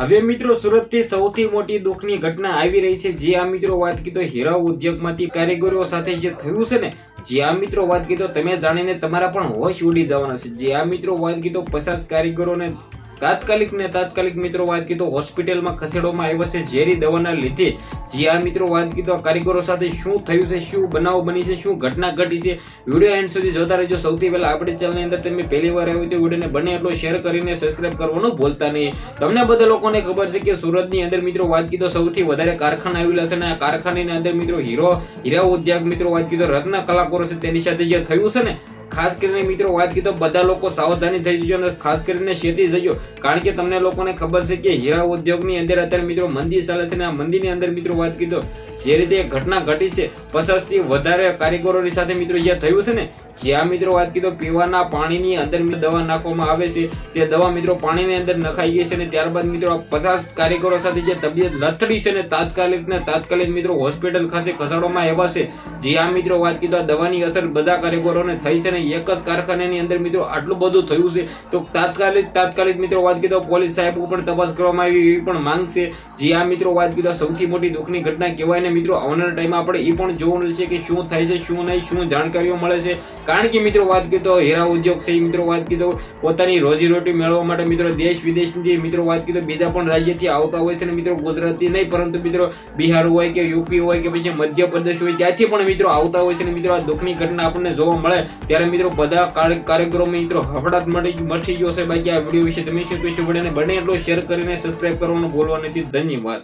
હવે મિત્રો સુરતથી સૌથી મોટી દુઃખની ઘટના આવી રહી છે। જે આ મિત્રો વાત કીધો હીરા ઉદ્યોગમાંથી કારીગરો સાથે જે થયું છે ને, જે આ મિત્રો વાત કીધો તમે જાણીને તમારા પણ હોશ ઉડી જવાના છે। જે આ મિત્રો વાત કીધો 50 કારીગરોને તાત્કાલિક મિત્રો વાત કીધો હોસ્પિટલમાં ખસેડવામાં આવ્યા છે ઝેરી દવાના લીધે। જે આ મિત્રો વાત કીધો કારીગરો સાથે શું થયું છે, શું બનાવ બની છે, શું ઘટના ઘટી છે, વિડીયો એન્ડ સુધી જોતા રહેજો। સૌથી પહેલા આપણી ચેનલની અંદર તમે પહેલી વાર આવ્યો તો વિડીયોને બને એટલો શેર કરીને સબસ્ક્રાઇબ કરવાનું ભૂલતા નહીં। તમને બધા લોકોને ખબર છે કે સુરતની અંદર મિત્રો વાત કીધો સૌથી વધારે કારખાના આવેલા છે અને આ કારખાનાની અંદર મિત્રો હીરા ઉદ્યોગ મિત્રો વાત કીધો રત્ન કલાકારો છે તેની સાથે જે થયું છે ને, ખાસ કરીને મિત્રો વાત કીધો બધા લોકો સાવધાની થઈ જજો અને ખાસ કરીને શેતી જજો। કારણ કે તમને લોકોને ખબર છે કે હીરા ઉદ્યોગની અંદર અત્યારે મિત્રો મંદી ચાલે છે અને આ મંદીની અંદર મિત્રો વાત કીધો જે રીતે ઘટના ઘટી છે 50 થી વધારે કારીગરોની સાથે મિત્રો જે થયું છે ને, જે આ મિત્રો વાત કીધો પીવાના પાણીની અંદર દવા નાખવામાં આવે છે, તે દવા મિત્રો પાણીની અંદર નખાઈ ગઈ છે અને ત્યારબાદ મિત્રો 50 કારીગરો સાથે જે તબિયત લથડી છે ને તાત્કાલિક મિત્રો હોસ્પિટલ ખાસે ખસેડવામાં આવ્યા છે। જે આ મિત્રો વાત કીધો દવાની અસર બધા કારીગરોને થઈ છે ને એક જ કારખાનાની અંદર મિત્રો આટલું બધું થયું છે તો તાત્કાલિક મિત્રો વાત કીધો પોલીસ સાહેબ ઉપર તપાસ કરવામાં આવી એવી પણ માંગ છે। જે આ મિત્રો વાત કીધો સૌથી મોટી દુઃખની ઘટના કહેવાય ને મિત્રો આવનારા ટાઈમમાં આપણે એ પણ જોવાનું છે કે શું થાય છે શું નહીં, શું જાણકારીઓ મળે છે। કારણ કે મિત્રો વાત કીધો હીરા ઉદ્યોગ છે મિત્રો વાત કીધો પોતાની રોજીરોટી મેળવવા માટે મિત્રો દેશ વિદેશથી મિત્રો વાત કીધો બીજા પણ રાજ્યથી આવતા હોય છે ને મિત્રો ગુજરાતી નહીં પરંતુ મિત્રો બિહાર હોય કે યુપી હોય કે પછી મધ્યપ્રદેશ હોય ત્યાંથી પણ મિત્રો આવતા હોય છે ને મિત્રો આ દુઃખની ઘટના આપણને જોવા મળે ત્યારે મિત્રો બધા કાર્યક્રમો મિત્રો હફડાટ મઠી ગયો છે। બાકી આ વિડીયો વિશે તમે શું કહેશો? વિડીયોને બને એટલો શેર કરીને સબસ્ક્રાઇબ કરવાનું ભૂલવા નથી। ધન્યવાદ।